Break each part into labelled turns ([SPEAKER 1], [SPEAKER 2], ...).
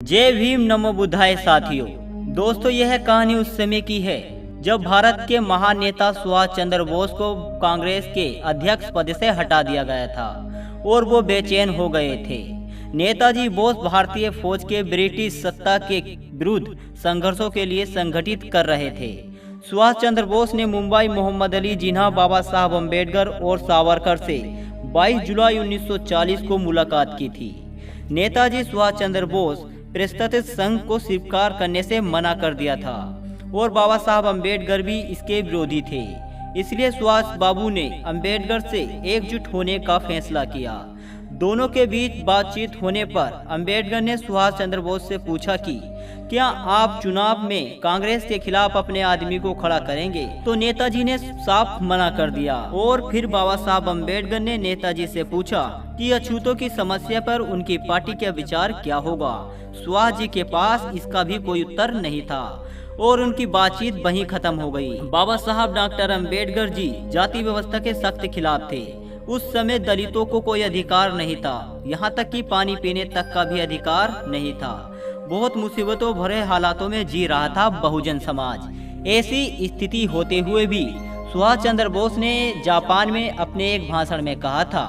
[SPEAKER 1] जय भीम नमो बुद्धाय साथियों। दोस्तों, यह कहानी उस समय की है जब भारत के महान नेता सुभाष चंद्र बोस को कांग्रेस के अध्यक्ष पद से हटा दिया गया था और वो बेचैन हो गए थे। नेताजी बोस भारतीय फौज के ब्रिटिश सत्ता के विरुद्ध संघर्षों के लिए संगठित कर रहे थे। सुभाष चंद्र बोस ने मुंबई मोहम्मद अली जिन्ना, बाबा साहब अम्बेडकर और सावरकर से 22 जुलाई 1940 को मुलाकात की थी। नेताजी सुभाष चंद्र बोस प्रतिष्ठित संघ को स्वीकार करने से मना कर दिया था और बाबा साहब अम्बेडकर भी इसके विरोधी थे। इसलिए सुभाष बाबू ने अम्बेडकर से एकजुट होने का फैसला किया। दोनों के बीच बातचीत होने पर अम्बेडकर ने सुभाष चंद्र बोस से पूछा कि क्या आप चुनाव में कांग्रेस के खिलाफ अपने आदमी को खड़ा करेंगे, तो नेताजी ने साफ मना कर दिया। और फिर बाबा साहब अम्बेडकर ने नेताजी से पूछा कि अछूतों की समस्या पर उनकी पार्टी का विचार क्या होगा। सुभाष जी के पास इसका भी कोई उत्तर नहीं था और उनकी बातचीत वहीं खत्म हो गई। बाबा साहब डॉक्टर अम्बेडकर जी जाति व्यवस्था के सख्त खिलाफ थे। उस समय दलितों को कोई अधिकार नहीं था, यहाँ तक कि पानी पीने तक का भी अधिकार नहीं था। बहुत मुसीबतों भरे हालातों में जी रहा था बहुजन समाज। ऐसी स्थिति होते हुए भी सुभाष चंद्र बोस ने जापान में अपने एक भाषण में कहा था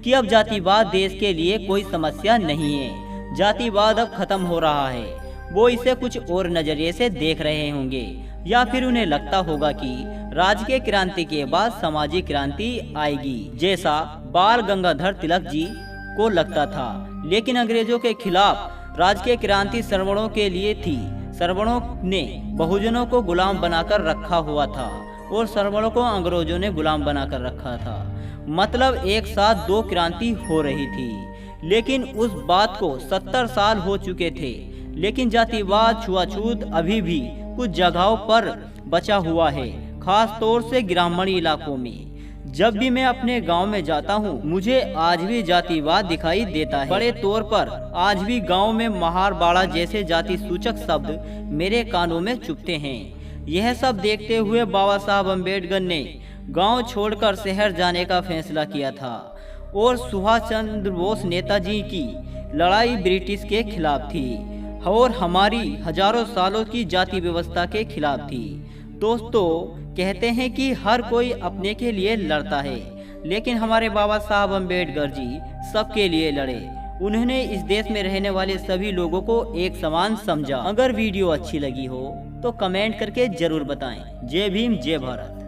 [SPEAKER 1] कि अब जातिवाद देश के लिए कोई समस्या नहीं है, जातिवाद अब खत्म हो रहा है। वो इसे कुछ और नजरिए से देख रहे होंगे, या फिर उन्हें लगता होगा कि राजकीय क्रांति के बाद सामाजिक क्रांति आएगी, जैसा बाल गंगाधर तिलक जी को लगता था। लेकिन अंग्रेजों के खिलाफ राजकीय क्रांति सवर्णों के लिए थी। सवर्णों ने बहुजनों को गुलाम बनाकर रखा हुआ था और सवर्णों को अंग्रेजों ने गुलाम बनाकर रखा था। मतलब एक साथ दो क्रांति हो रही थी। लेकिन उस बात को 70 साल हो चुके थे। लेकिन जातिवाद, छुआछूत अभी भी कुछ जगहों पर बचा हुआ है, खास तौर से ग्रामीण इलाकों में। जब भी मैं अपने गांव में जाता हूं, मुझे आज भी जातिवाद दिखाई देता है। बड़े तौर पर आज भी गांव में महार, बाड़ा जैसे जाति सूचक शब्द मेरे कानों में चुभते हैं। यह सब देखते हुए बाबा साहब अम्बेडकर ने गांव छोड़कर शहर जाने का फैसला किया था और सुभाष चंद्र बोस नेताजी की लड़ाई ब्रिटिश के खिलाफ थी और हमारी हजारों सालों की जाति व्यवस्था के खिलाफ थी। दोस्तों, कहते हैं कि हर कोई अपने के लिए लड़ता है, लेकिन हमारे बाबा साहब अम्बेडकर जी सबके लिए लड़े। उन्होंने इस देश में रहने वाले सभी लोगों को एक समान समझा। अगर वीडियो अच्छी लगी हो तो कमेंट करके जरूर बताएं। जय भीम, जय भारत।